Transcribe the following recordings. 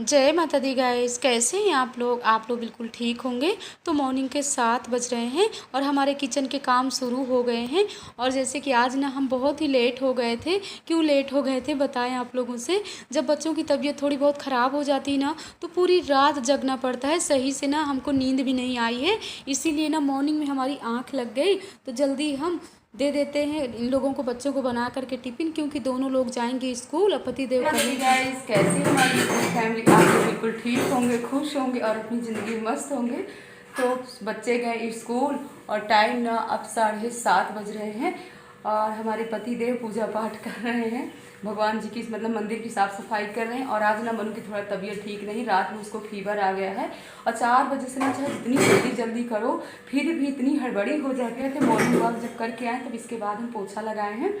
जय माता दी गाइस, कैसे हैं आप लोग बिल्कुल ठीक होंगे। तो मॉर्निंग के 7 बज रहे हैं और हमारे किचन के काम शुरू हो गए हैं। और जैसे कि आज ना हम बहुत ही लेट हो गए थे। क्यों लेट हो गए थे बताएं आप लोगों से। जब बच्चों की तबीयत थोड़ी बहुत ख़राब हो जाती है ना, तो पूरी रात जगना पड़ता है। सही से ना हमको नींद भी नहीं आई है, इसीलिए ना मॉर्निंग में हमारी आँख लग गई। तो जल्दी हम दे देते हैं इन लोगों को, बच्चों को बना करके टिफ़िन, क्योंकि दोनों लोग जाएंगे स्कूल। और पतिदेव कहीं गाइस, कैसी हमारी फैमिली, आप लोग बिल्कुल ठीक होंगे, खुश होंगे और अपनी ज़िंदगी में मस्त होंगे। तो बच्चे गए स्कूल और टाइम ना अब 7:30 बज रहे हैं और हमारे पति देव पूजा पाठ कर रहे हैं, भगवान जी की मतलब मंदिर की साफ़ सफाई कर रहे हैं। और आज ना मनु की थोड़ा तबीयत ठीक नहीं, रात में उसको फीवर आ गया है और 4 बजे से ना चाहे जितनी जल्दी जल्दी करो फिर भी इतनी हड़बड़ी हो जाती है कि मॉर्निंग वॉक जब करके आए तब इसके बाद हम पोछा लगाए हैं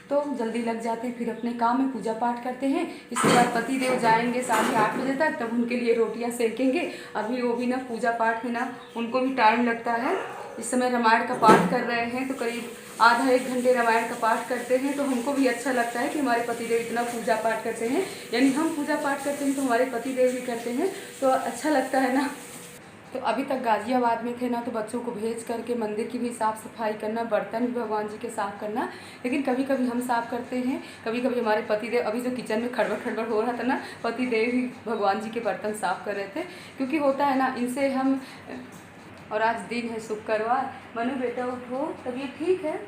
तो जल्दी लग जाते हैं, फिर अपने काम में पूजा पाठ करते हैं। इसके बाद पति देव जाएंगे 8:30 बजे तक, तब उनके लिए रोटियां सेकेंगे। अभी वो भी ना पूजा पाठ में ना उनको भी टाइम लगता है। इस समय रामायण का पाठ कर रहे हैं, तो करीब आधा एक घंटे रामायण का पाठ करते हैं। तो हमको भी अच्छा लगता है कि हमारे पतिदेव इतना पूजा पाठ करते हैं, यानी हम पूजा पाठ करते हैं तो हमारे पतिदेव भी करते हैं, तो अच्छा लगता है ना। तो अभी तक गाजियाबाद में थे ना, तो बच्चों को भेज करके मंदिर की भी साफ़ सफाई करना, बर्तन भी भगवान जी के साफ़ करना। लेकिन कभी कभी हम साफ़ करते हैं, कभी कभी हमारे पतिदेव, अभी जो किचन में खड़बड़ खड़बड़ हो रहा था ना, पतिदेव ही भगवान जी के बर्तन साफ़ कर रहे थे। क्योंकि होता है ना इनसे हम। और आज दिन है शुक्रवार। मनु बेटा उठो, तबीयत ठीक है।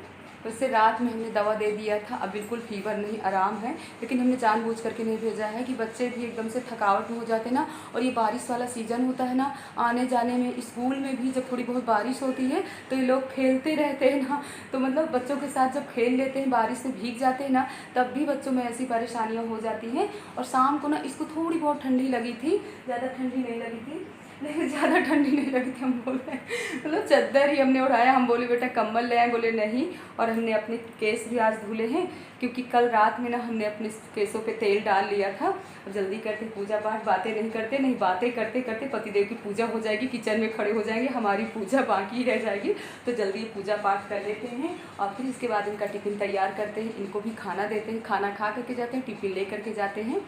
उससे रात में हमने दवा दे दिया था, अब बिल्कुल फीवर नहीं, आराम है। लेकिन हमने जानबूझ करके नहीं भेजा है कि बच्चे भी एकदम से थकावट में हो जाते ना। और ये बारिश वाला सीज़न होता है ना, आने जाने में स्कूल में भी जब थोड़ी बहुत बारिश होती है तो ये लोग खेलते रहते हैं ना। तो मतलब बच्चों के साथ जब खेल लेते हैं, बारिश से भीग जाते हैं ना, तब भी बच्चों में ऐसी परेशानियाँ हो जाती हैं। और शाम को ना इसको थोड़ी बहुत ठंडी लगी थी, ज़्यादा ठंडी नहीं लगी थी, लेकिन ज़्यादा ठंडी नहीं लगी थी। हम बोले मतलब चादर ही हमने उड़ाया। हम बोले बेटा कंबल ले आए, बोले नहीं। और हमने अपने केस भी आज धुले हैं, क्योंकि कल रात में ना हमने अपने केसों पे तेल डाल लिया था। और जल्दी करते पूजा पाठ, बातें नहीं करते, नहीं बातें करते करते पतिदेव की पूजा हो जाएगी, किचन में खड़े हो जाएंगे, हमारी पूजा बाकी रह जाएगी। तो जल्दी पूजा पाठ कर लेते हैं और फिर इसके बाद इनका टिफ़िन तैयार करते हैं, इनको भी खाना देते हैं, खाना खा करके जाते हैं, टिफ़िन ले करके जाते हैं।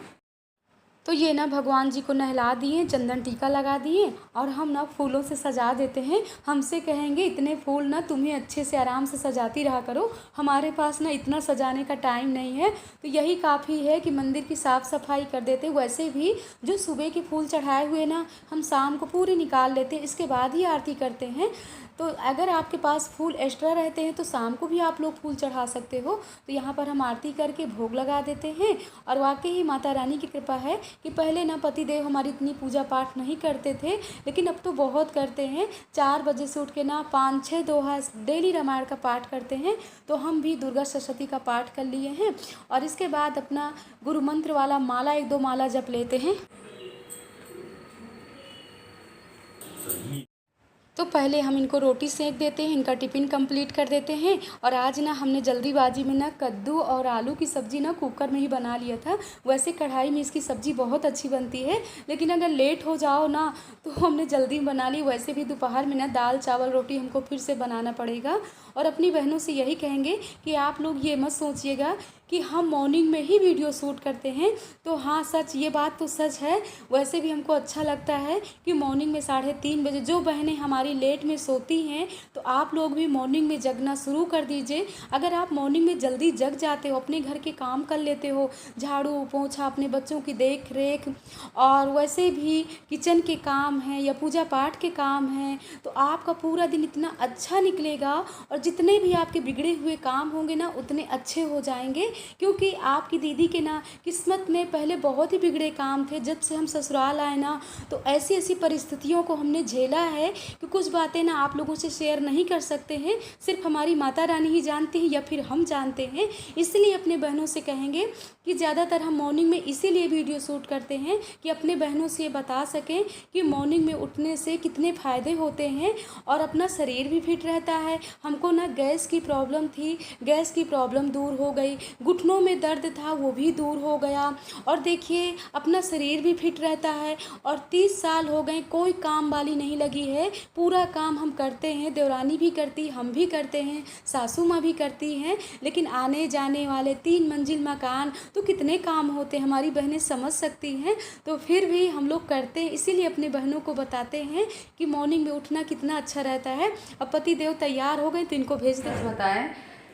तो ये ना भगवान जी को नहला दिए, चंदन टीका लगा दिए और हम ना फूलों से सजा देते हैं। हमसे कहेंगे इतने फूल ना तुम्हें अच्छे से आराम से सजाती रहा करो, हमारे पास ना इतना सजाने का टाइम नहीं है। तो यही काफ़ी है कि मंदिर की साफ़ सफाई कर देते। वैसे भी जो सुबह के फूल चढ़ाए हुए ना, हम शाम को पूरे निकाल लेते हैं, इसके बाद ही आरती करते हैं। तो अगर आपके पास फूल एक्स्ट्रा रहते हैं तो शाम को भी आप लोग फूल चढ़ा सकते हो। तो यहाँ पर हम आरती करके भोग लगा देते हैं। और वाकई ही माता रानी की कृपा है कि पहले ना पतिदेव हमारी इतनी पूजा पाठ नहीं करते थे, लेकिन अब तो बहुत करते हैं। 4 बजे से उठ के ना 5-6 दोहा डेली रामायण का पाठ करते हैं। तो हम भी दुर्गा सरस्वती का पाठ कर लिए हैं और इसके बाद अपना गुरु मंत्र वाला माला 1-2 माला जप लेते हैं। तो पहले हम इनको रोटी सेक देते हैं, इनका टिफ़िन कंप्लीट कर देते हैं। और आज ना हमने जल्दीबाजी में ना कद्दू और आलू की सब्ज़ी ना कुकर में ही बना लिया था। वैसे कढ़ाई में इसकी सब्ज़ी बहुत अच्छी बनती है, लेकिन अगर लेट हो जाओ ना तो हमने जल्दी में बना ली। वैसे भी दोपहर में ना दाल चावल रोटी हमको फिर से बनाना पड़ेगा। और अपनी बहनों से यही कहेंगे कि आप लोग ये मत सोचिएगा कि हम मॉर्निंग में ही वीडियो शूट करते हैं। तो हाँ, सच, ये बात तो सच है। वैसे भी हमको अच्छा लगता है कि मॉर्निंग में 3:30 बजे जो बहनें हमारी लेट में सोती हैं, तो आप लोग भी मॉर्निंग में जगना शुरू कर दीजिए। अगर आप मॉर्निंग में जल्दी जग जाते हो, अपने घर के काम कर लेते हो, झाड़ू पोंछा, अपने बच्चों की देख रेख, और वैसे भी किचन के काम हैं या पूजा पाठ के काम हैं, तो आपका पूरा दिन इतना अच्छा निकलेगा। और जितने भी आपके बिगड़े हुए काम होंगे ना, उतने अच्छे हो जाएंगे। क्योंकि आपकी दीदी के ना किस्मत में पहले बहुत ही बिगड़े काम थे। जब से हम ससुराल आए ना, तो ऐसी ऐसी परिस्थितियों को हमने झेला है कि कुछ बातें ना आप लोगों से शेयर नहीं कर सकते हैं, सिर्फ हमारी माता रानी ही जानती हैं या फिर हम जानते हैं। इसलिए अपने बहनों से कहेंगे कि ज़्यादातर हम मॉर्निंग में इसीलिए वीडियो शूट करते हैं कि अपने बहनों से ये बता सकें कि मॉर्निंग में उठने से कितने फ़ायदे होते हैं और अपना शरीर भी फिट रहता है। हमको ना गैस की प्रॉब्लम थी, गैस की प्रॉब्लम दूर हो गई। घुटनों में दर्द था वो भी दूर हो गया। और देखिए अपना शरीर भी फिट रहता है। और 30 साल हो गए कोई काम वाली नहीं लगी है, पूरा काम हम करते हैं, देवरानी भी करती, हम भी करते हैं, सासू माँ भी करती हैं। लेकिन आने जाने वाले 3 मंजिल मकान तो कितने काम होते हैं, हमारी बहनें समझ सकती हैं। तो फिर भी हम लोग करते हैं, इसीलिए अपने बहनों को बताते हैं कि मॉर्निंग में उठना कितना अच्छा रहता है। अब पति देव तैयार हो गए तो इनको भेज दें। सच बताएं,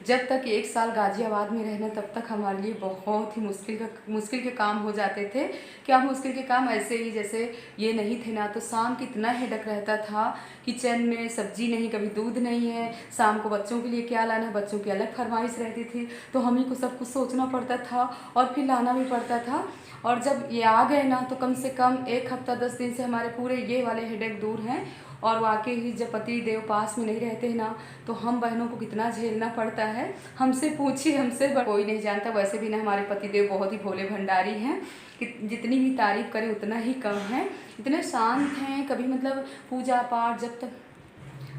जब तक 1 साल गाजियाबाद में रहना तब तक हमारे लिए बहुत ही मुश्किल के काम हो जाते थे। क्या मुश्किल के काम ऐसे ही जैसे ये नहीं थे ना, तो शाम की इतना हेडक रहता था, किचन में सब्जी नहीं, कभी दूध नहीं है, शाम को बच्चों के लिए क्या लाना है, बच्चों की अलग फरमाइश रहती थी, तो हम ही को सब कुछ सोचना पड़ता था और फिर लाना भी पड़ता था। और जब ये आ गए ना तो कम से कम 1 हफ्ता 10 दिन से हमारे पूरे ये वाले हेडेक दूर हैं। और वाकई ही जब पति देव पास में नहीं रहते हैं ना तो हम बहनों को कितना झेलना पड़ता है, हमसे पूछिए, हमसे कोई नहीं जानता। वैसे भी ना हमारे पति देव बहुत ही भोले भंडारी हैं, कि जितनी भी तारीफ़ करें उतना ही कम है। इतने शांत हैं, कभी मतलब पूजा पाठ जब तक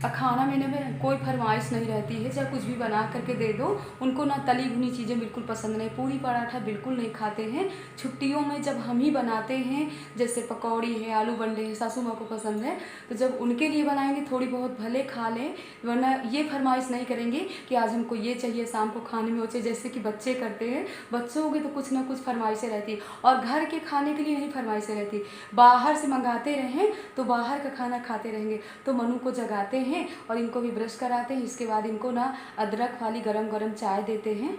खाना में कोई फरमाइश नहीं रहती है, चाहे कुछ भी बना करके दे दो। उनको ना तली भुनी चीज़ें बिल्कुल पसंद नहीं, पूरी पराठा बिल्कुल नहीं खाते हैं। छुट्टियों में जब हम ही बनाते हैं, जैसे पकौड़ी है, आलू बंडे हैं, सासू माँ को पसंद है, तो जब उनके लिए बनाएंगे थोड़ी बहुत भले खा लें, वरना ये फरमाइश नहीं करेंगे कि आज हमको ये चाहिए शाम को खाने में, वो चाहिए, जैसे कि बच्चे करते हैं। बच्चों हो गए तो कुछ ना कुछ फरमाइशें रहती है, और घर के खाने के लिए नहीं फरमाइशें रहती। बाहर से मंगाते रहें तो बाहर का खाना खाते रहेंगे। तो मनु को जगाते हैं और इनको भी ब्रश कराते हैं। इसके बाद इनको ना अदरक वाली गरम गरम चाय देते हैं।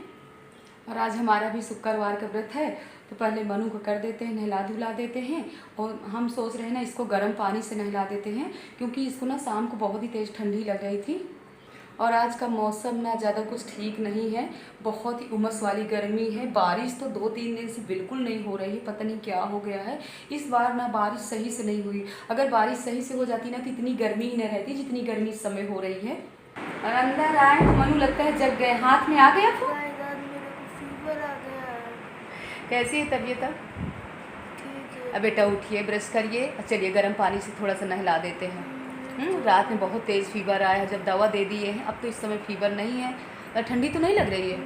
और आज हमारा भी शुक्रवार का व्रत है, तो पहले मनु को कर देते हैं, नहला धुला देते हैं। और हम सोच रहे हैं ना इसको गर्म पानी से नहला देते हैं, क्योंकि इसको ना शाम को बहुत ही तेज़ ठंडी लग रही थी। और आज का मौसम ना ज़्यादा कुछ ठीक नहीं है, बहुत ही उमस वाली गर्मी है। बारिश तो 2-3 दिन से बिल्कुल नहीं हो रही है, पता नहीं क्या हो गया है। इस बार ना बारिश सही से नहीं हुई। अगर बारिश सही से हो जाती ना तो इतनी गर्मी ही न रहती जितनी गर्मी इस समय हो रही है। और अंदर आए तो मनु लगता है जग गए, हाथ में आ गया तो फीवर आ गया। कैसी है तबीयत अब? ठीक है। अब बेटा उठिए, ब्रश करिए और चलिए गर्म पानी से थोड़ा सा नहला देते हैं। रात में बहुत तेज़ फीवर आया है, जब दवा दे दिए हैं, अब तो इस समय फीवर नहीं है। और ठंडी तो नहीं लग रही है?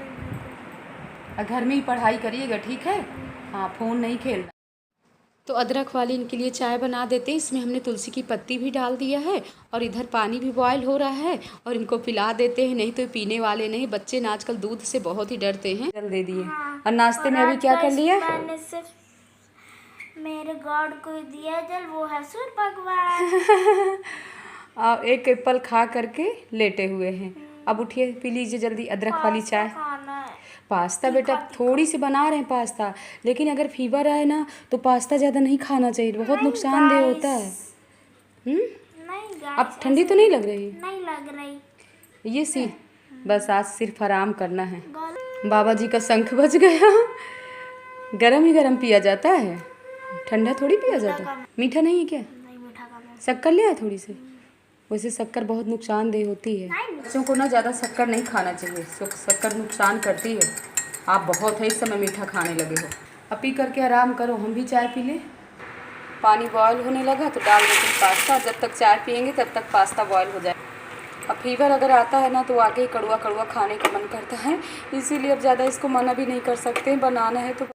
और घर में ही पढ़ाई करिएगा, ठीक है? हाँ, फ़ोन नहीं खेलना। तो अदरक वाली इनके लिए चाय बना देते हैं। इसमें हमने तुलसी की पत्ती भी डाल दिया है और इधर पानी भी बॉयल हो रहा है, और इनको पिला देते हैं, नहीं तो पीने वाले नहीं। बच्चे ना आजकल दूध से बहुत ही डरते हैं। जल दे दिए। हाँ। और नाश्ते में अभी क्या कर लिया? मैंने सिर्फ मेरे गॉड को दिया जल, वो है सूर्य भगवान। आप एक एप्पल खा करके लेटे हुए हैं। अब उठिए, पी लीजिए जल्दी अदरक वाली चाय। खाना है। पास्ता बेटा थोड़ी सी बना रहे हैं पास्ता, लेकिन अगर फीवर आए ना तो पास्ता ज़्यादा नहीं खाना चाहिए, बहुत नुकसानदेह होता है। नहीं गाइस, अब ठंडी तो नहीं लग रही? नहीं लग रही। ये सी बस आज सिर्फ आराम करना है। गल- बाबा जी का शंख बज गया। गरम ही गरम पिया जाता है, ठंडा थोड़ी पिया जाता है। मीठा नहीं है क्या? नहीं मीठा खाना। शक्कर ले आए थोड़ी सी? वैसे शक्कर बहुत नुकसानदेह होती है, बच्चों को ना ज़्यादा शक्कर नहीं खाना चाहिए, शक्कर नुकसान करती है। आप बहुत है इस समय मीठा खाने लगे हो। अब पी करके आराम करो, हम भी चाय पी लें। पानी बॉयल होने लगा तो डाल देते हैं पास्ता, जब तक चाय पियेंगे तब तक पास्ता बॉयल हो जाए। अब फीवर अगर आता है ना तो आगे ही कड़वा कड़वा खाने का मन करता है, इसीलिए अब ज़्यादा इसको मना भी नहीं कर सकते, बनाना है तो।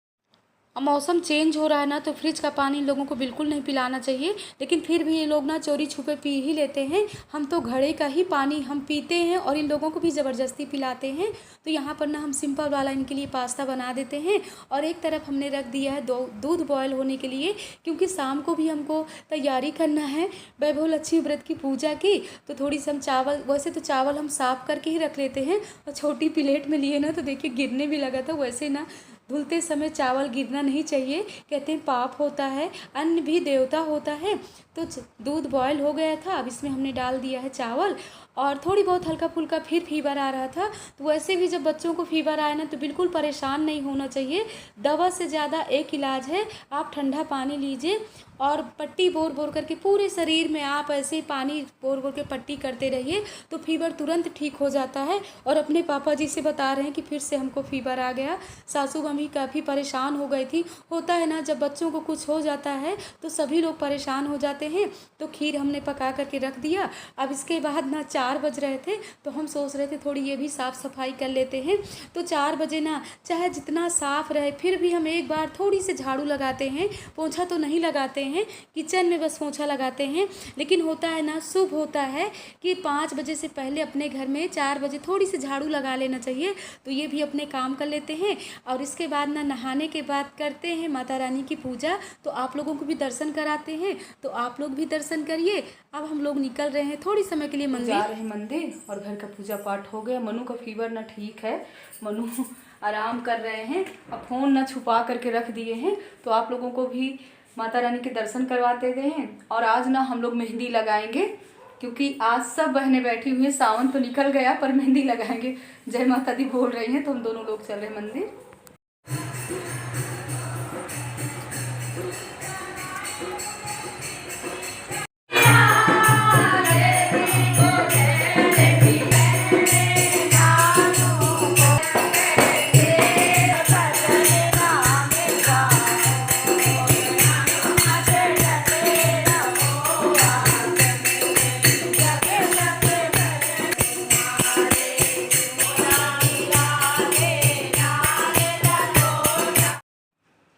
अब मौसम चेंज हो रहा है ना, तो फ्रिज का पानी इन लोगों को बिल्कुल नहीं पिलाना चाहिए, लेकिन फिर भी ये लोग ना चोरी छुपे पी ही लेते हैं। हम तो घड़े का ही पानी हम पीते हैं और इन लोगों को भी ज़बरदस्ती पिलाते हैं। तो यहाँ पर ना हम सिंपल वाला इनके लिए पास्ता बना देते हैं, और एक तरफ हमने रख दिया है दूध बॉयल होने के लिए, क्योंकि शाम को भी हमको तैयारी करना है वैभव लक्ष्मी व्रत की पूजा की। तो थोड़ी सी हम चावल, वैसे तो चावल हम साफ़ करके ही रख लेते हैं, और छोटी प्लेट में लिए ना तो देखिए गिरने भी लगा था। वैसे ना धुलते समय चावल गिरना नहीं चाहिए, कहते हैं पाप होता है, अन्न भी देवता होता है। तो दूध बॉयल हो गया था, अब इसमें हमने डाल दिया है चावल, और थोड़ी बहुत हल्का फुल्का फिर फीवर आ रहा था। तो वैसे भी जब बच्चों को फीवर आए ना तो बिल्कुल परेशान नहीं होना चाहिए। दवा से ज़्यादा एक इलाज है, आप ठंडा पानी लीजिए और पट्टी बोर बोर करके पूरे शरीर में आप ऐसे ही पानी बोर बोर के पट्टी करते रहिए, तो फीवर तुरंत ठीक हो जाता है। और अपने पापा जी से बता रहे हैं कि फिर से हमको फीवर आ गया। सासू मम्मी काफ़ी परेशान हो गई थी। होता है ना, जब बच्चों को कुछ हो जाता है तो सभी लोग परेशान हो जाते हैं। तो खीर हमने पका करके रख दिया। अब इसके बाद ना 4 बज रहे थे, तो हम सोच रहे थे थोड़ी ये भी साफ़ सफाई कर लेते हैं। तो 4 बजे ना चाहे जितना साफ़ रहे फिर भी हम एक बार थोड़ी सी झाड़ू लगाते हैं। पोंछा तो नहीं लगाते हैं, किचन में बस पोंछा लगाते हैं। लेकिन होता है ना, शुभ होता है कि 5 बजे से पहले अपने घर में 4 बजे थोड़ी सी झाड़ू लगा लेना चाहिए। तो ये भी अपने काम कर लेते हैं। और इसके बाद ना नहाने के बाद करते हैं माता रानी की पूजा। तो आप लोगों को भी दर्शन कराते हैं, तो आप लोग भी दर्शन करिए। अब हम लोग निकल रहे हैं थोड़ी समय के लिए मंदिर जा रहे हैं मंदिर, और घर का पूजा पाठ हो गया। मनु का फीवर ना ठीक है, मनु आराम कर रहे हैं। अब फ़ोन ना छुपा करके रख दिए हैं। तो आप लोगों को भी माता रानी के दर्शन करवाते गए हैं। और आज ना हम लोग मेहंदी लगाएंगे, क्योंकि आज सब बहनें बैठी हुई हैं। सावन तो निकल गया पर मेहंदी लगाएंगे। जय माता दी बोल रही हैं, तो हम दोनों लोग चल रहे हैं मंदिर।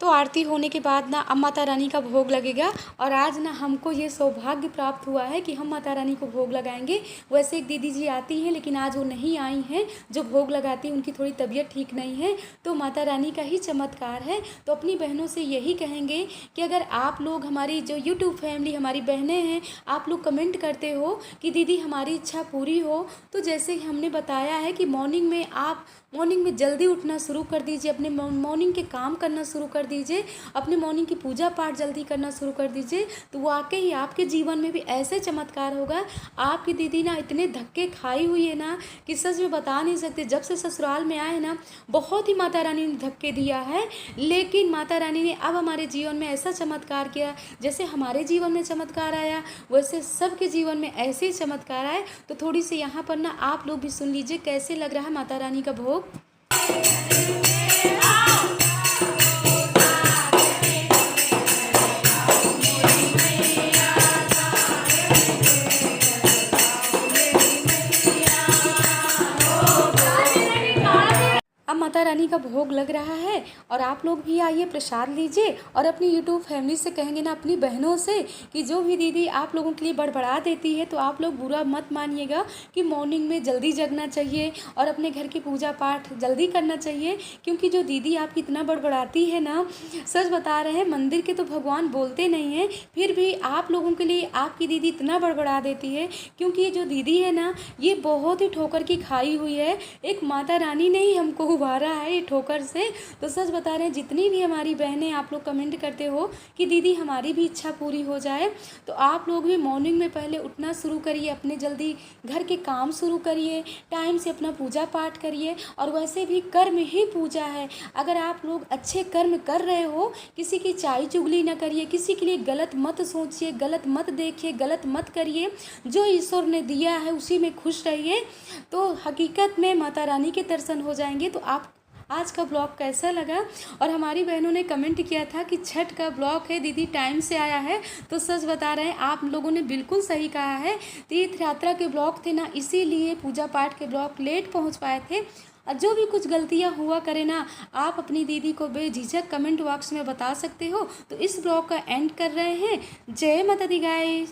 तो आरती होने के बाद ना अब माता रानी का भोग लगेगा। और आज ना हमको ये सौभाग्य प्राप्त हुआ है कि हम माता रानी को भोग लगाएंगे। वैसे एक दीदी जी आती हैं, लेकिन आज वो नहीं आई हैं जो भोग लगाती हैं। उनकी थोड़ी तबीयत ठीक नहीं है। तो माता रानी का ही चमत्कार है। तो अपनी बहनों से यही कहेंगे कि अगर आप लोग, हमारी जो यूट्यूब फैमिली, हमारी बहनें हैं, आप लोग कमेंट करते हो कि दीदी हमारी इच्छा पूरी हो, तो जैसे हमने बताया है कि मॉर्निंग में जल्दी उठना शुरू कर दीजिए। अपने मॉर्निंग के काम करना शुरू कर दीजिए। अपने मॉर्निंग की पूजा पाठ जल्दी करना शुरू कर दीजिए। तो वाकई आपके जीवन में भी ऐसे चमत्कार होगा। आपकी दीदी ना इतने धक्के खाई हुई है ना कि सच में बता नहीं सकते। जब से ससुराल में आए ना, बहुत ही माता रानी ने धक्के दिया है, लेकिन माता रानी ने अब हमारे जीवन में ऐसा चमत्कार किया। जैसे हमारे जीवन में चमत्कार आया, वैसे सबके जीवन में ऐसे ही चमत्कार आए। तो थोड़ी सी यहाँ पर ना आप लोग भी सुन लीजिए कैसे लग रहा है माता रानी का भोग। अब माता रानी का भोग लग रहा है और आप लोग भी आइए, प्रसाद लीजिए। और अपनी यूट्यूब फैमिली से कहेंगे ना, अपनी बहनों से, कि जो भी दीदी आप लोगों के लिए बड़बड़ा देती है तो आप लोग बुरा मत मानिएगा, कि मॉर्निंग में जल्दी जगना चाहिए और अपने घर की पूजा पाठ जल्दी करना चाहिए। क्योंकि जो दीदी आपकी इतना बड़बड़ाती है ना, सच बता रहे हैं, मंदिर के तो भगवान बोलते नहीं हैं, फिर भी आप लोगों के लिए आपकी दीदी इतना बड़बड़ा देती है। क्योंकि ये जो दीदी है ना, ये बहुत ही ठोकर की खाई हुई है। एक माता रानी ने ही हमको उबारा है ये ठोकर से। तो सच बता रहे हैं, जितनी भी हमारी बहनें आप लोग कमेंट करते हो कि दीदी हमारी भी इच्छा पूरी हो जाए, तो आप लोग भी मॉर्निंग में पहले उठना शुरू करिए। अपने जल्दी घर के काम शुरू करिए, टाइम से अपना पूजा पाठ करिए। और वैसे भी कर्म ही पूजा है। अगर आप लोग अच्छे कर्म कर रहे हो, किसी की चाई चुगली ना करिए, किसी के लिए गलत मत सोचिए, गलत मत देखिए, गलत मत करिए। जो ईश्वर ने दिया है उसी में खुश रहिए, तो हकीकत में माता रानी के दर्शन हो जाएंगे। तो आप आज का ब्लॉग कैसा लगा? और हमारी बहनों ने कमेंट किया था कि छठ का ब्लॉग है दीदी, टाइम से आया है। तो सच बता रहे हैं, आप लोगों ने बिल्कुल सही कहा है। तीर्थ यात्रा के ब्लॉग थे ना, इसीलिए पूजा पाठ के ब्लॉग लेट पहुंच पाए थे। और जो भी कुछ गलतियां हुआ करे ना, आप अपनी दीदी को बेझिझक कमेंट बॉक्स में बता सकते हो। तो इस ब्लॉग का एंड कर रहे हैं। जय माता दी गाइस।